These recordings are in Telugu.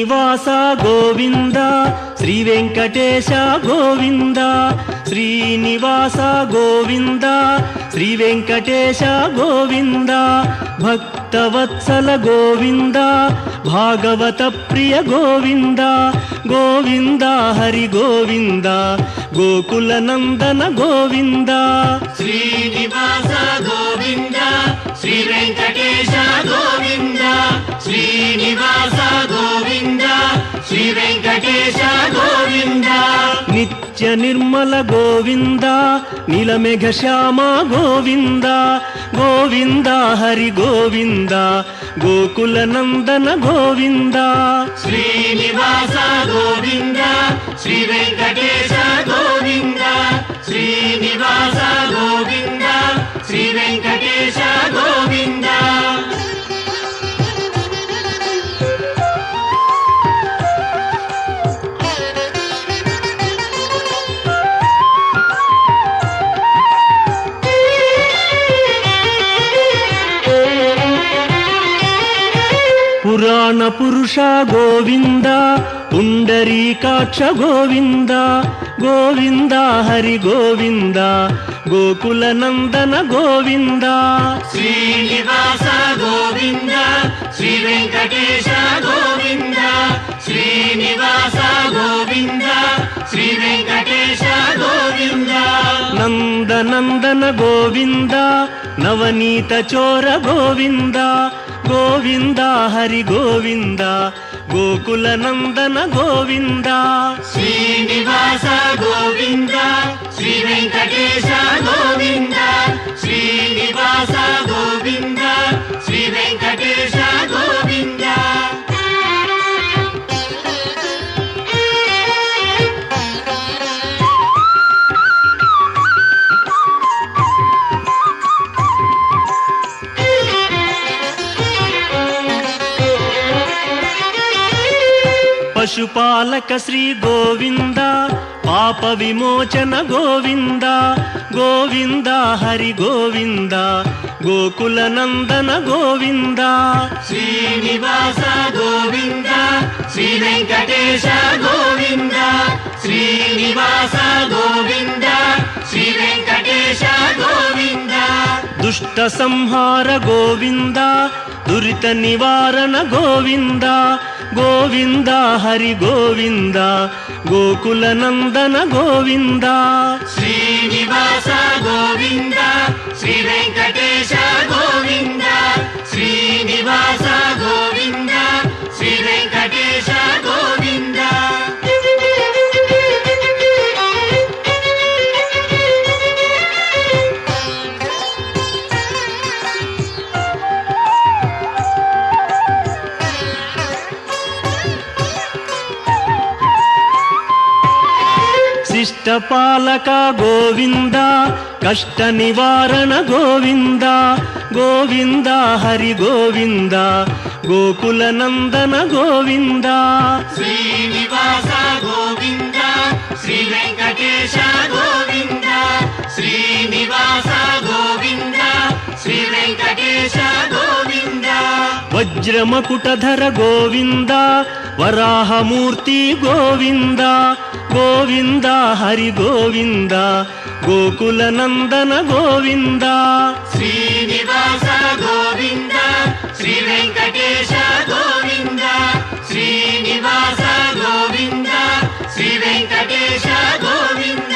శ్రీనివాస గోవింద శ్రీ వెంకటేశ గోవింద శ్రీనివాస గోవింద శ్రీ వెంకటేశ గోవింద భక్తవత్సల గోవింద భాగవత ప్రియ గోవింద గోవింద హరి గోవింద గోకుల నందన గోవింద శ్రీనివాస గోవింద శ్రీ వెంకటేశ గోవింద శ్రీనివాస గోవింద శ్రీ వెంకటేశ గోవింద నిత్య నిర్మల గోవింద నీలమేఘ శ్యామ గోవింద గోవింద హరి గోవింద గోకుల నందన గోవింద శ్రీనివాస గోవింద శ్రీ వెంకటేశ గోవింద శ్రీనివాస గోవింద శ్రీ వెంకటేశ గోవింద పురాణ పురుష గోవింద పుండరీకాక్ష గోవింద గోవింద హరి గోవింద గోకుల నందన గోవింద శ్రీనివాస గోవింద శ్రీ వెంకటేశ గోవింద శ్రీనివాస గోవింద శ్రీ వెంకటేశ గోవింద నందనందన గోవింద నవనీత చోర గోవింద గోవింద హరి గోవింద గోకుల నందన గోవింద శ్రీనివాస గోవింద శ్రీ వెంకటేశ గోవింద శ్రీనివాస గోవింద శ్రీ వెంకటేశ గోవింద పశుపాలక శ్రీ గోవింద పాప విమోచన గోవింద గోవింద హరి గోవింద గోకుల నందన గోవింద శ్రీనివాస గోవింద శ్రీ వెంకటేశ గోవింద శ్రీనివాస గోవింద శ్రీ వెంకటేశ గోవింద దుష్ట సంహార గోవింద దురిత నివారణ గోవింద గోవింద హరి గోవింద గోకుల నందన గోవింద శ్రీనివాస గోవింద శ్రీ వెంకటేశ గోవింద శ్రీనివాస గోవింద శ్రీ వెంకటేశ గోవింద శిష్టపాలక గోవింద కష్ట నివారణ గోవింద గోవింద హరి గోవింద గోకుల నందన గోవింద శ్రీనివాస గోవింద శ్రీ వెంకటేశ గోవింద శ్రీనివాస గోవింద శ్రీ వెంకటేశ గోవింద వజ్రమకుటధర గోవింద వరాహమూర్తి గోవింద గోవింద హరి గోవింద గోకుల నందన గోవింద శ్రీనివాస గోవింద శ్రీ వెంకటేశ గోవింద శ్రీనివాస గోవింద శ్రీ వెంకటేశ గోవింద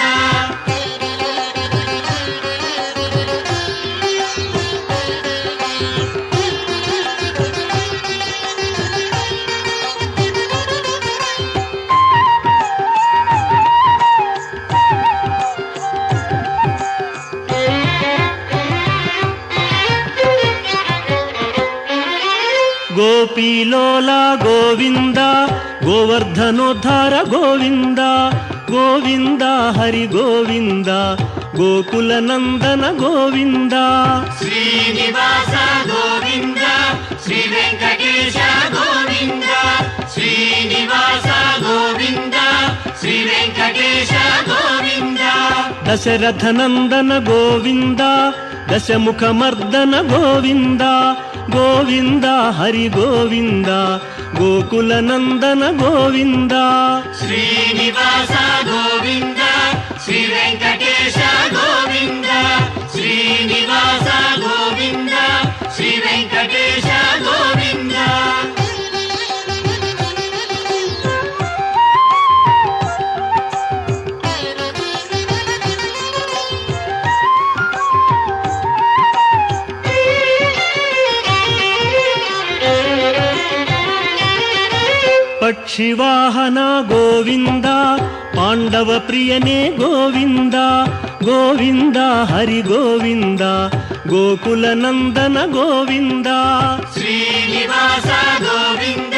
గోపీలోల గోవింద గోవర్ధనోద్ధార గోవింద గోవింద హరి గోవింద గోకుల నందన గోవింద శ్రీనివాస గోవింద శ్రీ వెంకటేశ గోవింద శ్రీనివాస గోవింద శ్రీ వెంకటేశ గోవింద దశరథ నందన గోవింద దశముఖమర్దన గోవింద గోవింద హరి గోవింద గోకుల నందన గోవింద శ్రీనివాస గోవింద శ్రీ వెంకటేశ గోవింద శ్రీనివాస గోవింద శ్రీ వెంకటేశ గోవింద పక్షివాహన గోవింద పాండవ ప్రియనే గోవింద గోవింద హరి గోవింద గోకుల నందన గోవింద శ్రీనివాస గోవింద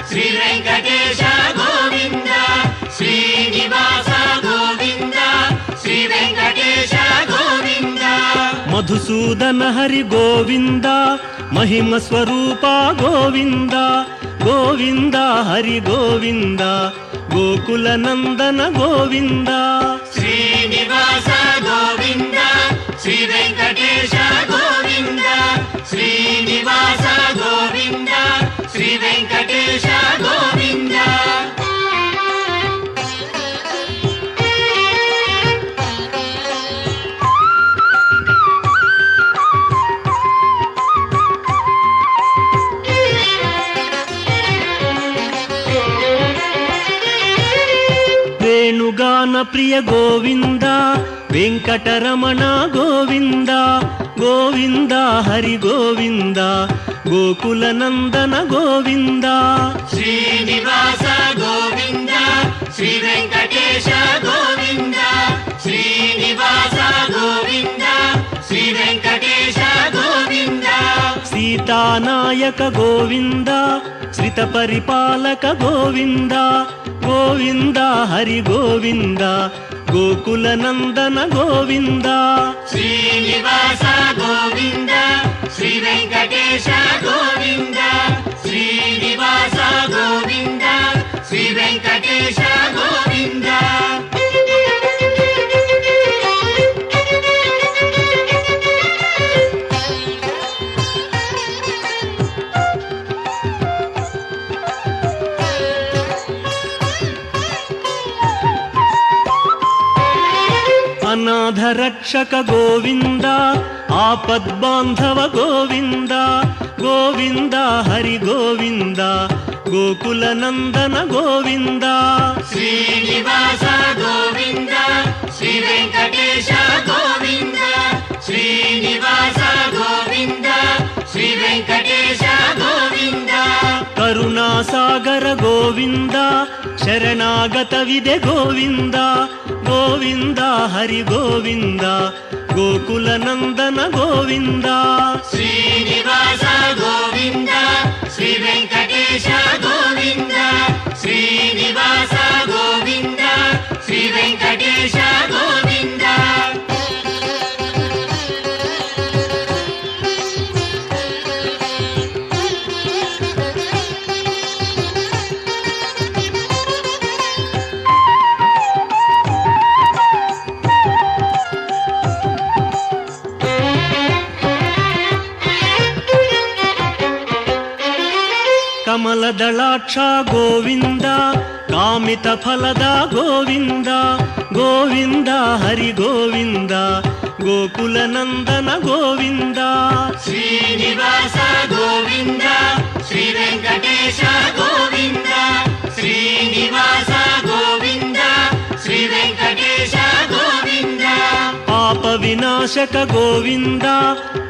శ్రీ వెంకటేశ గోవింద శ్రీనివాస గోవింద శ్రీ వెంకటేశ గోవింద మధుసూదన హరి గోవింద మహిమ స్వరూప గోవింద గోవింద హరి గోవింద గోకుల నందన గోవింద శ్రీనివాస గోవింద శ్రీ వెంకటేశ గోవింద శ్రీనివాస గోవింద శ్రీ వెంకటేశ గోవింద వేణుగాన ప్రియ గోవింద వెంకటరమణ గోవింద గోవింద హరి గోవింద గోకుల నందన గోవింద శ్రీనివాస గోవింద శ్రీ వెంకటేశ గోవింద శ్రీనివాస గోవింద శ్రీ వెంకటేశ గోవింద సీతానాయక గోవింద శ్రిత పరిపాలక గోవింద గోవింద హరి గోవింద గోకుల నందన గోవింద శ్రీనివాస గోవింద శ్రీ వెంకటేశ గోవింద శ్రీనివాస గోవింద శ్రీ వెంకటేశ గోవింద అనాథ రక్షక గోవింద ఆపద్బాంధవ గోవింద గోవింద హరి గోవింద గోకుల నందన గోవింద శ్రీనివాస గోవింద శ్రీ వెంకటేశ గోవింద శ్రీనివాస గోవింద శ్రీ వెంకటేశ గోవింద కరుణాసాగర గోవింద శరణాగత విదే గోవింద గోవింద హరి గోవింద గోకుల నందన గోవింద శ్రీనివాస గోవింద శ్రీ వెంకటేశ గోవింద శ్రీనివాస గోవింద శ్రీ వెంకటేశ గోవింద ಕಮಲದಳಾಕ್ಷ ಗೋವಿಂದ ಕಾಮಿತ ಫಲದ ಗೋವಿಂದ ಗೋವಿಂದ ಹರಿ ಗೋವಿಂದ ಗೋಕುಲ ನಂದನ ಗೋವಿಂದ ಶ್ರೀನಿವಾಸ ಗೋವಿಂದ ಶ್ರೀ ವೆಂಕಟೇಶ ಗೋವಿಂದ ಶ್ರೀನಿವಾಸ ಗೋವಿಂದ ಶ್ರೀ ವೆಂಕಟೇಶ ಗೋವಿಂದ ಪಾಪ ವಿನಾಶಕ ಗೋವಿಂದ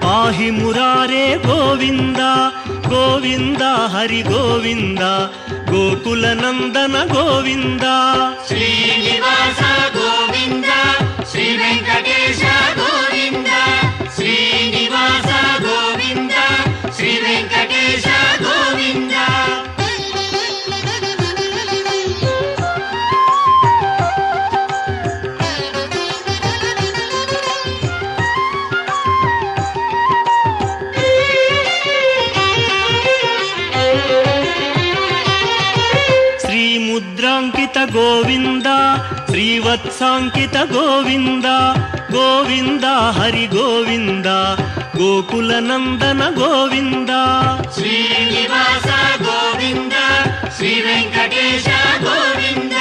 ಪಾಹಿ ಮುರಾರೇ ಗೋವಿಂದ ಗೋವಿಂದ ಹರಿ ಗೋವಿಂದ ಗೋಕುಲ ನಂದನ ಗೋವಿಂದ ಶ್ರೀನಿವಾಸ ಗೋವಿಂದ ಶ್ರೀ ವೆಂಕಟೇಶ ಗೋವಿಂದ ಶ್ರೀನಿವಾಸ ಗೋವಿಂದ ಶ್ರೀ ವೆಂಕಟೇಶ ಗೋವಿಂದ ಮುದ್ರಾಂಕಿತ ಗೋವಿಂದ ಶ್ರೀವತ್ಸಾಂಕಿತ ಗೋವಿಂದ ಗೋವಿಂದ ಹರಿ ಗೋವಿಂದ ಗೋಕುಲ ನಂದನ ಗೋವಿಂದ ಶ್ರೀನಿವಾಸ ಗೋವಿಂದ ಶ್ರೀ ವೆಂಕಟೇಶ ಗೋವಿಂದ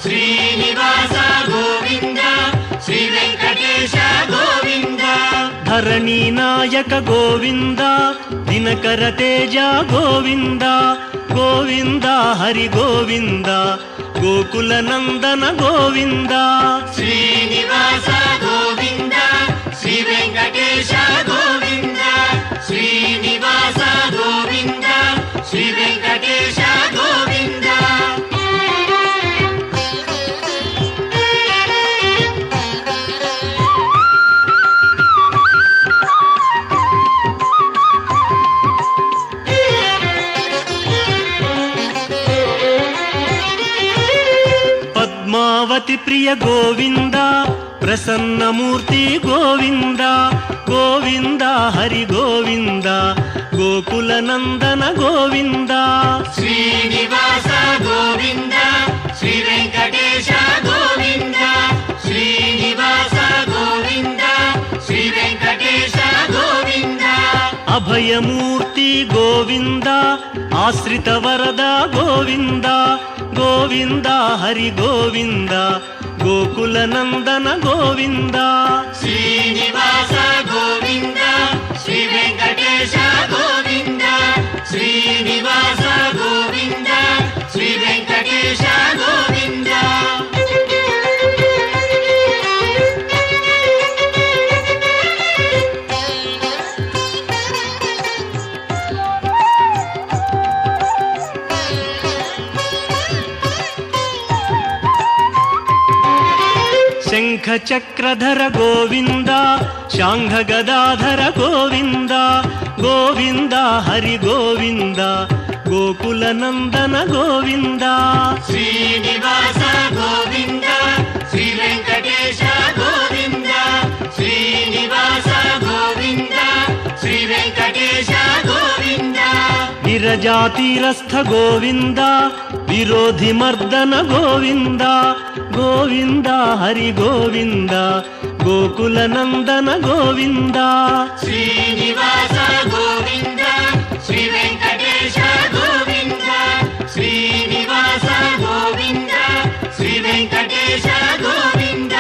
ಶ್ರೀನಿವಾಸ ಗೋವಿಂದ ಶ್ರೀ ವೆಂಕಟೇಶ ಗೋವಿಂದ ಧರಣಿ ನಾಯಕ ಗೋವಿಂದ ದಿನಕರ ತೇಜ ಗೋವಿಂದ ಗೋವಿಂದ ಹರಿ ಗೋವಿಂದ ಗೋಕುಲ ನಂದನ ಗೋವಿಂದ ಶ್ರೀನಿವಾಸ ಗೋವಿಂದ ಶ್ರೀ ವೆಂಕಟೇಶ ಗೋವಿಂದ ಶ್ರೀನಿವಾಸ ಗೋವಿಂದ ಶ್ರೀ ವೆಂಕಟೇಶ ಗೋವಿಂದ ಪದ್ಮಾವತಿ ಪ್ರಿಯ ಗೋವಿಂದ ಪ್ರಸನ್ನ ಮೂರ್ತಿ ಗೋವಿಂದ ಗೋವಿಂದ ಹರಿ ಗೋವಿಂದ ಗೋಕುಲ ನಂದನ ಗೋವಿಂದ ಶ್ರೀನಿವಾಸ ಗೋವಿಂದ ಶ್ರೀ ವೆಂಕಟೇಶ ಗೋವಿಂದ ಶ್ರೀನಿವಾಸ ಗೋವಿಂದ ಶ್ರೀ ವೆಂಕಟೇಶ ಗೋವಿಂದ ಅಭಯ ಮೂರ್ತಿ ಗೋವಿಂದ ಆಶ್ರಿತ ವರದ ಗೋವಿಂದ ಗೋವಿಂದ ಹರಿ ಗೋವಿಂದ ಗೋಕುಲ ನಂದನ ಗೋವಿಂದ ಶ್ರೀನಿವಾಸ ಗೋವಿಂದ ಶ್ರೀ ವೆಂಕಟೇಶ ಗೋವಿಂದ ಶ್ರೀನಿವಾಸ ಗೋವಿಂದ ಶ್ರೀ ವೆಂಕಟೇಶ ಗೋವಿಂದ ಶಂಖ ಚಕ್ರಧರ ಗೋವಿಂದ ಶಾಂಘ ಗದಾಧರ ಗೋವಿಂದ ಗೋವಿಂದ ಹರಿ ಗೋವಿಂದ ಗೋಕುಲ ನಂದನ ಗೋವಿಂದ ಶ್ರೀನಿವಾಸ ಗೋವಿಂದ ಶ್ರೀ ವೆಂಕಟೇಶ ಗೋವಿಂದ ಶ್ರೀನಿವಾಸ ಗೋವಿಂದ ಶ್ರೀ ವೆಂಕಟೇಶ ಗೋವಿಂದ ವಿರಜಾತಿರಸ್ಥ ಗೋವಿಂದ ವಿರೋಧಿ ಮರ್ದನ ಗೋವಿಂದ ಗೋವಿಂದ ಹರಿ ಗೋವಿಂದ ಗೋಕುಲ ನಂದನ ಗೋವಿಂದ ಶ್ರೀನಿವಾಸ ಗೋವಿಂದ ಶ್ರೀ ವೆಂಕಟೇಶ ಗೋವಿಂದ ಶ್ರೀನಿವಾಸ ಗೋವಿಂದ ಶ್ರೀ ವೆಂಕಟೇಶ ಗೋವಿಂದ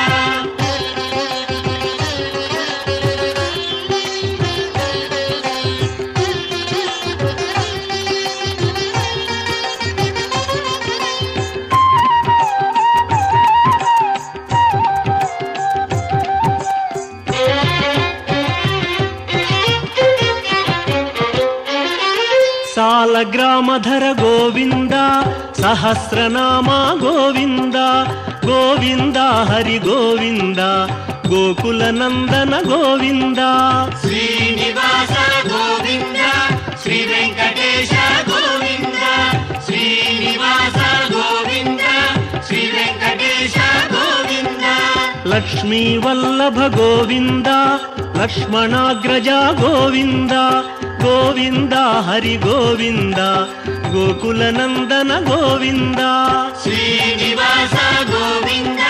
ಸಾಲಗ್ರಾಮಧರ ಗೋವಿಂದ ಸಹಸ್ರನಾಮ ಗೋವಿಂದ ಗೋವಿಂದ ಹರಿ ಗೋವಿಂದ ಗೋಕುಲ ನಂದನ ಗೋವಿಂದ ಶ್ರೀನಿವಾಸ ಗೋವಿಂದ ಶ್ರೀ ವೆಂಕಟೇಶ ಗೋವಿಂದ ಶ್ರೀನಿವಾಸ ಗೋವಿಂದ ಶ್ರೀ ವೆಂಕಟೇಶ ಗೋವಿಂದ ಲಕ್ಷ್ಮೀ ವಲ್ಲಭ ಗೋವಿಂದ ಲಕ್ಷ್ಮಣಾಗ್ರಜ ಗೋವಿಂದ ಗೋವಿಂದ ಹರಿ ಗೋವಿಂದ ಗೋಕುಲ ನಂದನ ಗೋವಿಂದ ಶ್ರೀನಿವಾಸ ಗೋವಿಂದ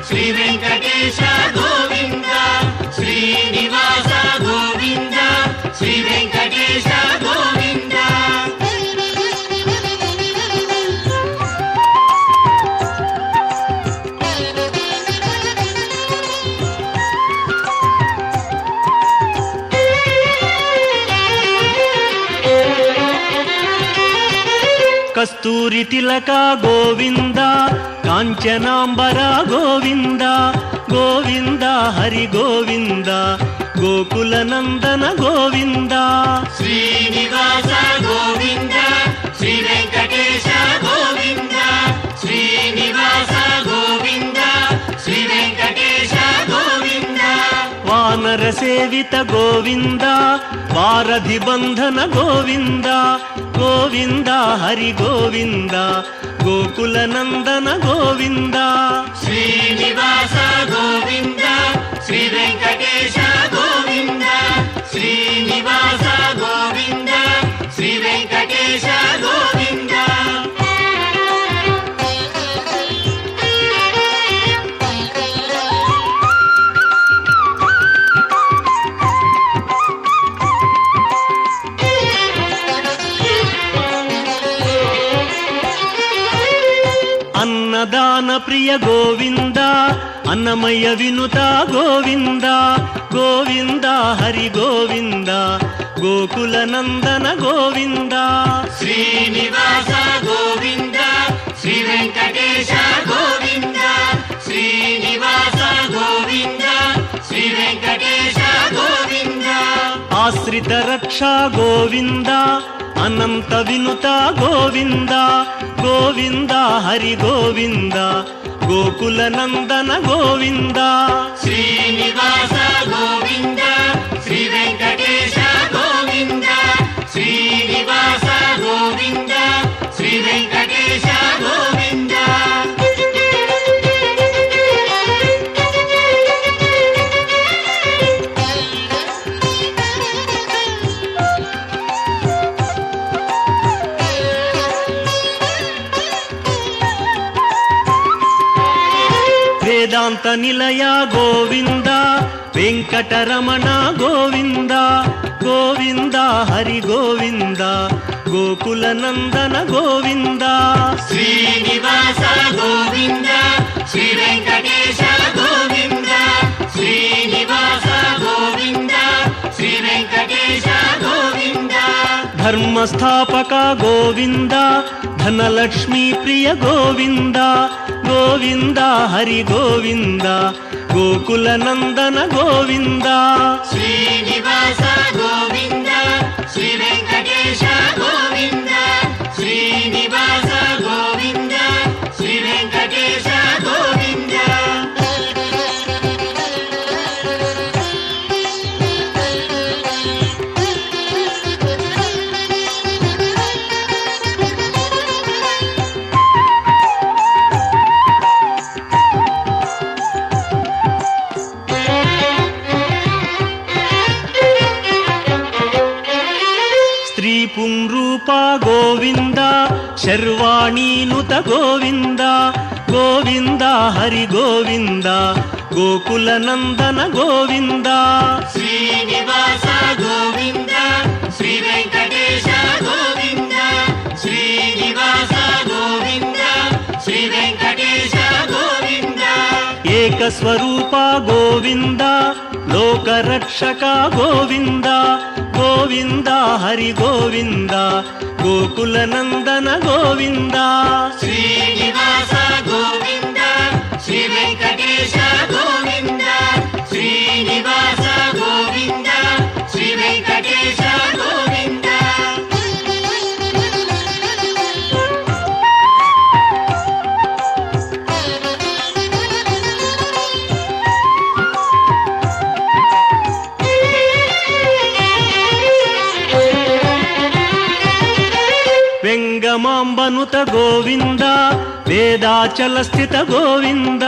ಶ್ರೀ ವೆಂಕಟೇಶ ಗೋವಿಂದ ಶ್ರೀನಿವಾಸ ಗೋವಿಂದ ಶ್ರೀ ವೆಂಕಟೇಶ ಗೋವಿಂದ ಕಸ್ತೂರಿ ತಿಲಕ ಗೋವಿಂದ ಕಾಂಚನಾಂಬರ ಗೋವಿಂದ ಗೋವಿಂದ ಹರಿ ಗೋವಿಂದ ಗೋಕುಲ ನಂದನ ಗೋವಿಂದ ಶ್ರೀನಿವಾಸ ಗೋವಿಂದ ಶ್ರೀ ವೆಂಕಟೇಶ ಗೋವಿಂದ ಶ್ರೀನಿವಾಸ ಗೋವಿಂದ ಶ್ರೀ ವೆಂಕಟೇಶ ಗೋವಿಂದ ವಾನರ ಸೇವಿತ ಗೋವಿಂದ ವಾರಧಿ ಬಂಧನ ಗೋವಿಂದ ಗೋವಿಂದ ಹರಿ ಗೋವಿಂದ ಗೋಕುಲ ನಂದನ ಗೋವಿಂದ ಶ್ರೀನಿವಾಸ ಗೋವಿಂದ ಶ್ರೀ ವೆಂಕಟೇಶ ಗೋವಿಂದ ಶ್ರೀನಿವಾಸ ಗೋವಿಂದ ಶ್ರೀ ವೆಂಕಟೇಶ ಗೋವಿಂದ ಪ್ರಾಣಪ್ರಿಯ ಗೋವಿಂದ ಅನ್ನಮಯ್ಯ ವಿನುತ ಗೋವಿಂದ ಗೋವಿಂದ ಹರಿ ಗೋವಿಂದ ಗೋಕುಲ ನಂದನ ಗೋವಿಂದ ಶ್ರೀನಿವಾಸ ಗೋವಿಂದ ಶ್ರೀ ವೆಂಕಟೇಶ ಗೋವಿಂದ ಶ್ರೀನಿವಾಸ ಗೋವಿಂದ ಶ್ರೀ ವೆಂಕಟೇಶ ಗೋವಿಂದ ಆಶ್ರಿತ ರಕ್ಷಾ ಗೋವಿಂದ ಅನಂತ ವಿನುತ ಗೋವಿಂದ ಗೋವಿಂದ ಹರಿ ಗೋವಿಂದ ಗೋಕುಲ ನಂದನ ಗೋವಿಂದ ಶ್ರೀನಿವಾಸ ಗೋವಿಂದ ಶ್ರೀ ವೆಂಕಟೇಶ ಗೋವಿಂದ ಶ್ರೀನಿವಾಸ ಗೋವಿಂದ ಶ್ರೀ ವೆಂಕಟೇಶ ಗೋವಿಂದ ವೇದಾಂತ ನಿಲಯ ಗೋವಿಂದ ವೆಂಕಟರಮಣ ಗೋವಿಂದ ಗೋವಿಂದ ಹರಿ ಗೋವಿಂದ ಗೋಕುಲ ನಂದನ ಗೋವಿಂದ ಶ್ರೀನಿವಾಸ ಗೋವಿಂದ ಶ್ರೀ ವೆಂಕಟೇಶ ಗೋವಿಂದ ಶ್ರೀನಿವಾಸ ಗೋವಿಂದ ಶ್ರೀ ವೆಂಕಟೇಶ ಗೋವಿಂದ ಧರ್ಮಸ್ಥಾಪಕ ಗೋವಿಂದ ಧನಲಕ್ಷ್ಮೀ ಪ್ರಿಯ ಗೋವಿಂದ ಗೋವಿಂದ ಹರಿ ಗೋವಿಂದ ಗೋಕುಲ ನಂದನ ಗೋವಿಂದ ಶ್ರೀನಿವಾಸ ಗೋವಿಂದ ಶ್ರೀ ವೆಂಕಟೇಶ ಗೋವಿಂದ ಶ್ರೀನಿವಾಸ ಗೋವಿಂದ ಶ್ರೀ ವೆಂಕಟೇಶ ಗೋವಿಂದ ಸ್ತ್ರೀ ಪುಂರೂಪ ಗೋವಿಂದ ಶರ್ವಾಣೀನುತ ಗೋವಿಂದ ಗೋವಿಂದ ಹರಿ ಗೋವಿಂದ ಗೋಕುಲ ನಂದನ ಗೋವಿಂದ ಶ್ರೀನಿವಾಸ ಗೋವಿಂದ ಶ್ರೀ ವೆಂಕಟೇಶ ಗೋವಿಂದ ಶ್ರೀನಿವಾಸ ಗೋವಿಂದ ಶ್ರೀ ವೆಂಕಟೇಶ ಗೋವಿಂದ ಏಕಸ್ವರೂಪ ಗೋವಿಂದ ಲೋಕರಕ್ಷಕ ಗೋವಿಂದ ಗೋವಿಂದ ಹರಿ ಗೋವಿಂದ ಗೋಕುಲ ನಂದನ ಗೋವಿಂದ ಶ್ರೀನಿವಾಸ ಗೋವಿಂದ ಶ್ರೀ ವೆಂಕಟೇಶ ಗೋವಿಂದ ಶ್ರೀನಿವಾಸ ಗೋವಿಂದ ಶ್ರೀ ವೆಂಕಟೇಶ ಗೋವಿಂದ ವೆಂಗಮಾಂಬನುತ ಗೋವಿಂದ ವೇದಾಚಲ ಸ್ಥಿತ ಗೋವಿಂದ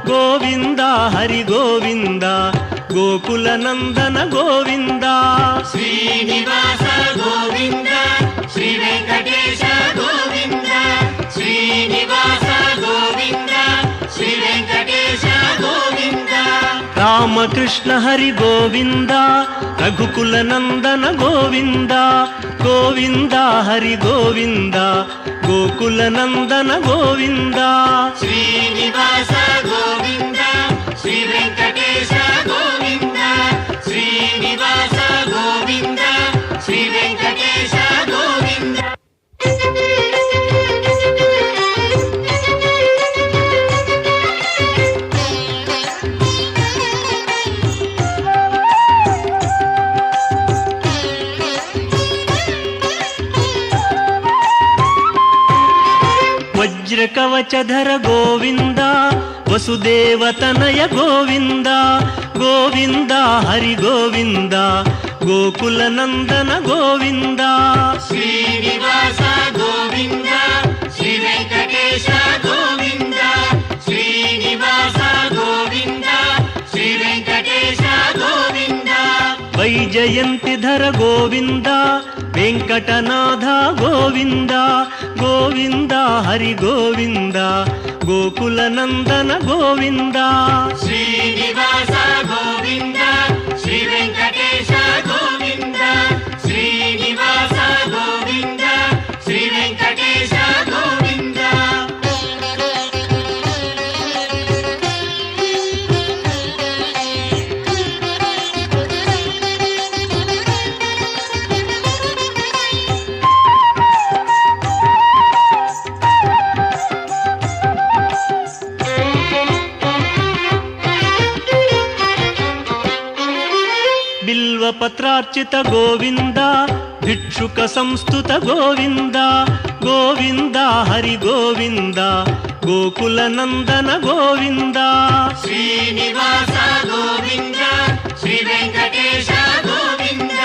ಗೋವಿಂದ ಹರಿ ಗೋವಿಂದ ಗೋಕುಲ ನಂದನ ಗೋವಿಂದ ಶ್ರೀನಿವಾಸ ಗೋವಿಂದ ಶ್ರೀ ವೆಂಕಟೇಶ ಗೋವಿಂದ ಶ್ರೀನಿವಾಸ ಗೋವಿಂದ ಶ್ರೀ ವೆಂಕಟೇಶ ಗೋವಿಂದ ರಾಮಕೃಷ್ಣ ಹರಿ ಗೋವಿಂದ ರಘುಕುಲ ನಂದನ ಗೋವಿಂದ ಗೋವಿಂದ ಹರಿ ಗೋವಿಂದ ಗೋಕುಲ ನಂದನ ಗೋವಿಂದ ಶ್ರೀನಿವಾಸ ಗೋವಿಂದ ಶ್ರೀ ವೆಂಕಟೇಶ ಗೋವಿಂದ ಶ್ರೀನಿವಾಸ ಗೋವಿಂದ ಶ್ರೀ ವೆಂಕಟೇಶ ಗೋವಿಂದ ವಜ್ರ ಕವಚಧರ ಗೋವಿಂದ ವಸುದೇವತನಯ ಗೋವಿಂದ ಗೋವಿಂದ ಹರಿ ಗೋವಿಂದ ಗೋಕುಲ ನಂದನ ಗೋವಿಂದ ಶ್ರೀನಿವಾಸ ಗೋವಿಂದ ಶ್ರೀ ವೆಂಕಟೇಶ ಗೋವಿಂದ ಶ್ರೀನಿವಾಸ ಗೋವಿಂದ ಶ್ರೀ ವೆಂಕಟೇಶ ಗೋವಿಂದ ವೈಜಯಂತಿಧರ ಗೋವಿಂದ ವೆಂಕಟನಾಥ ಗೋವಿಂದ ಗೋವಿಂದ ಹರಿ ಗೋವಿಂದ ಗೋಕುಲ ನಂದನ ಗೋವಿಂದ ಶ್ರೀನಿವಾಸ ಗೋವಿಂದ ಶ್ರೀ ವೆಂಕಟೇಶ ಗೋವಿಂದ ಶ್ರೀನಿವಾಸ ಗೋವಿಂದ ಶ್ರೀ ವೆಂಕಟೇಶ ಗೋವಿಂದ బిల్వపత్రార్చిత గోవింద భిక్షుక సంస్తుత గోవింద గోవింద హరి గోవింద గోకుల నందన గోవింద శ్రీనివాస గోవింద శ్రీ వెంకటేశ గోవింద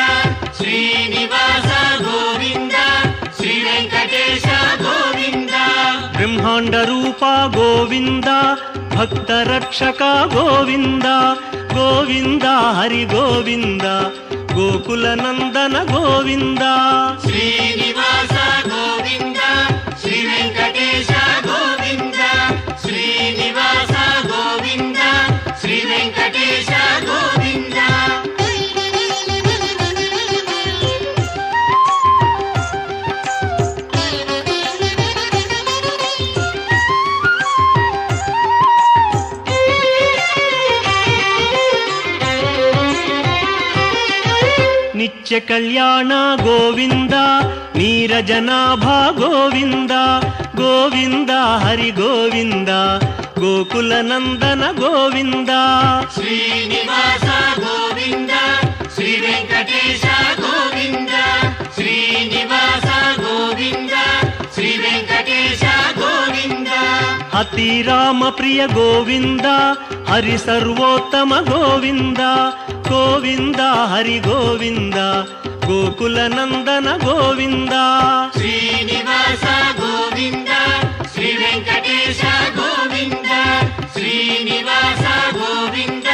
శ్రీనివాస గోవింద శ్రీ వెంకటేశ గోవింద బ్రహ్మాండ రూప గోవింద భక్త రక్షక గోవింద గోవింద హరి గోవింద గోకుల నందన గోవింద శ్రీనివాస గోవింద శ్రీ వెంకటేశ గోవింద శ్రీనివాస గోవింద శ్రీ వెంకటేశ గోవింద నిత్య కళ్యాణ గోవింద నీరజనాభ గోవింద గోవింద హరి గోవింద గోకుల నందన గోవింద శ్రీనివాస గోవింద శ్రీ వెంకటేశ గోవింద శ్రీనివాస గోవింద శ్రీ వెంకటేశ గోవింద అతి రామ ప్రియ గోవింద హరి సర్వోత్తమ గోవింద గోవింద హరి గోవింద గోకుల నందన గోవింద శ్రీనివాస గోవింద శ్రీ వెంకటేశ గోవింద శ్రీనివాస గోవింద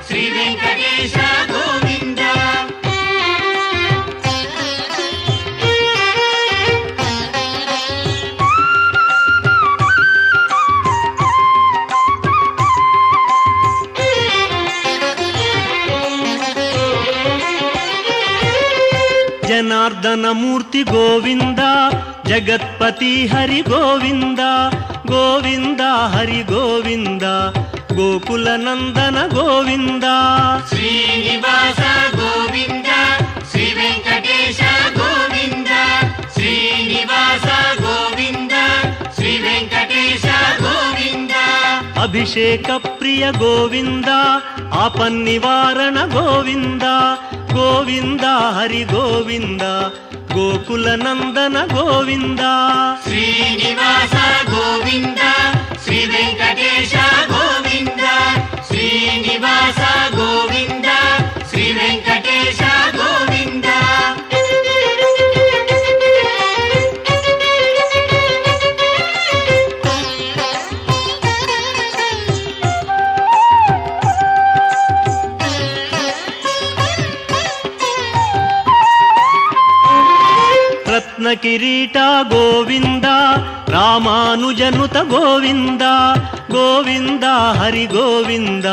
శ్రీ వెంకటేశ గోవింద జనార్దన మూర్తి గోవింద జగత్పతి హరి గోవింద గోవింద హరి గోవింద గోకుల నందన గోవింద శ్రీనివాస గోవింద శ్రీ వెంకటేశ గోవింద శ్రీనివాస గోవింద శ్రీ వెంకటేశ గోవింద అభిషేక ప్రియ గోవింద ఆపన్నివారణ గోవింద గోవింద హరి గోవింద గోకుల నందన గోవింద శ్రీనివాస గోవింద శ్రీ వెంకటేశ గోవింద శ్రీనివాస గోవింద శ్రీ వెంకటేశ గోవింద రత్న కిరీట గోవింద రామానుజనుత గోవింద గోవింద హరి గోవింద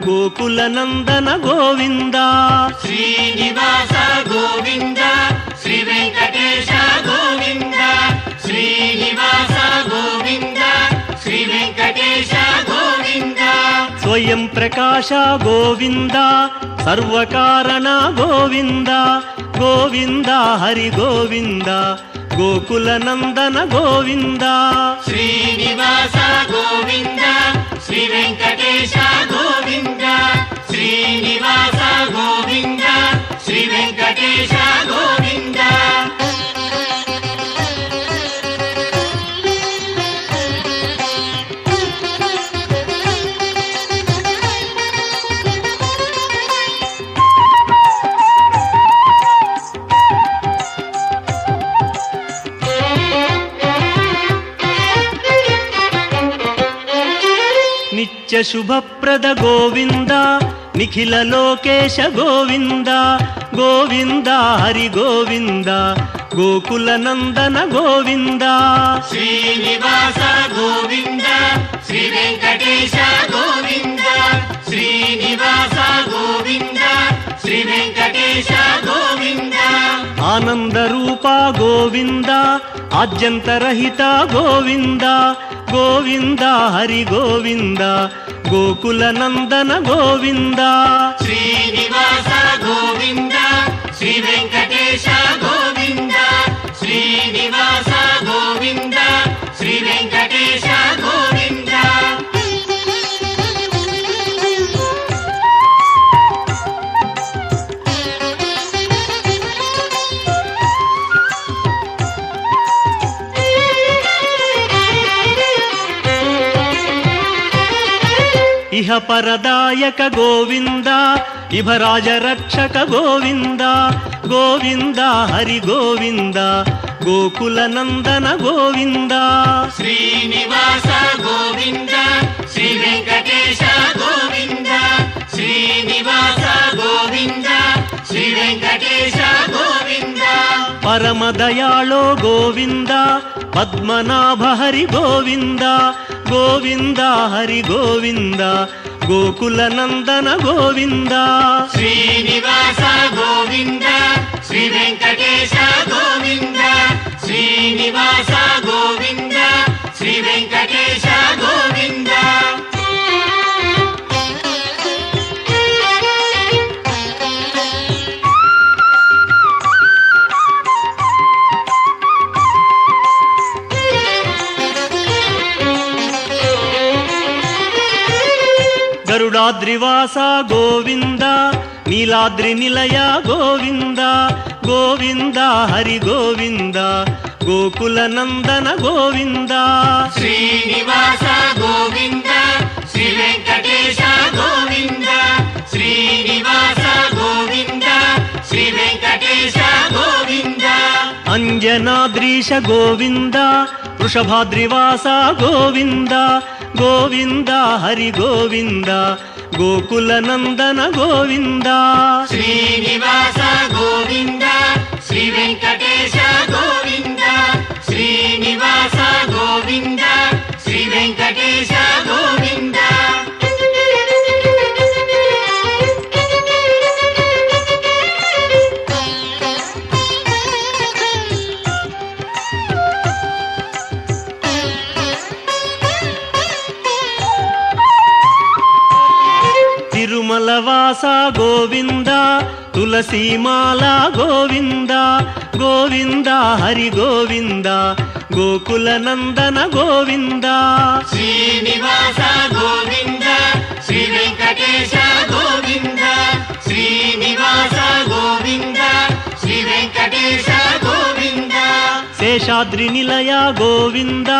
గోకుల నందన గోవింద శ్రీనివాస గోవింద శ్రీ వెంకటేశ గోవింద శ్రీనివాస గోవింద శ్రీ వెంకటేశ గోవింద స్వయం ప్రకాశ గోవింద సర్వకారణ గోవింద గోవింద హరి గోవింద గోకుల నందన గోవింద శ్రీనివాస గోవింద శ్రీ వెంకటేశ గోవింద శ్రీనివాస గోవింద శ్రీ వెంకటేశ గోవింద నిత్య శుభప్రద గోవింద నిఖిల లోకేశ గోవింద గోవింద హరి గోవింద గోకుల నందన గోవింద శ్రీనివాస గోవింద శ్రీ వెంకటేశ గోవింద శ్రీనివాస గోవింద శ్రీ వెంకటేశ గోవింద ఆనంద రూప గోవింద ఆద్యంతరహిత గోవింద గోవింద హరి గోవింద గోకుల నందన గోవింద శ్రీనివాస గోవింద శ్రీ వెంకటేశ గోవింద శ్రీనివాస గోవింద శ్రీ వెంకటేశ గోవింద ఇహ పరదాయక గోవింద ఇభరాజ రక్షక గోవింద గోవింద హరి గోవింద గోకుల నందన గోవింద శ్రీనివాస గోవింద శ్రీ వెంకటేశ గోవింద శ్రీనివాస గోవింద శ్రీ వెంకటేశ గోవింద పరమ దయాళో గోవింద పద్మనాభ హరి గోవింద గోవింద హరి గోవింద గోకుల నందన గోవింద శ్రీనివాస గోవింద శ్రీ వెంకటేశ గోవింద శ్రీనివాస గోవింద శ్రీ వెంకటేశ గోవింద గరుడాద్రివాస గోవింద నీలాద్రి నిలయ గోవింద గోవింద హరి గోవింద గోకుల నందన గోవింద శ్రీనివాస గోవింద శ్రీ వెంకటేశ గోవింద శ్రీనివాస గోవింద శ్రీ వెంకటేశ గోవింద అంజనాద్రీశ గోవింద వృషభాద్రివాస గోవింద గోవింద హరి గోవింద గోకుల నందన గోవింద శ్రీనివాస గోవింద శ్రీ వెంకటేశ గోవింద శ్రీనివాస గోవింద శ్రీ వెంకటేశ గోవింద తిరుమలవాస గోవింద తులసీమాల గోవింద గోవింద హరి గోవింద గోకుల నందన గోవింద శ్రీనివాస గోవింద శ్రీ వెంకటేశ గోవింద శ్రీనివాస గోవింద శ్రీ వెంకటేశ గోవింద శేషాద్రి నిలయ గోవింద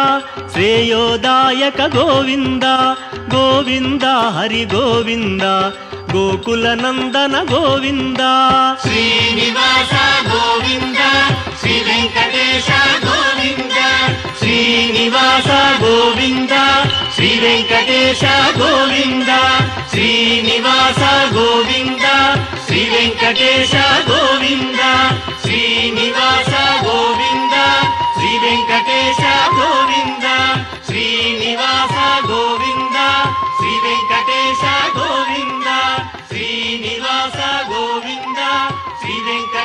శ్రేయోదాయక గోవింద గోవింద హరి గోవింద గోకుల నందన గోవింద శ్రీనివాస గోవింద శ్రీ వెంకటేశ గోవింద శ్రీనివాస గోవింద శ్రీ వెంకటేశ గోవింద శ్రీనివాస గోవింద శ్రీ వెంకటేశ గోవింద శ్రీనివాస గోవింద శ్రీ వెంకటేశ గోవింద శ్రీనివాస గోవింద శ్రీ వెంకటేశ గోవింద శ్రీనివాస గోవింద శ్రీ వెంకటేశ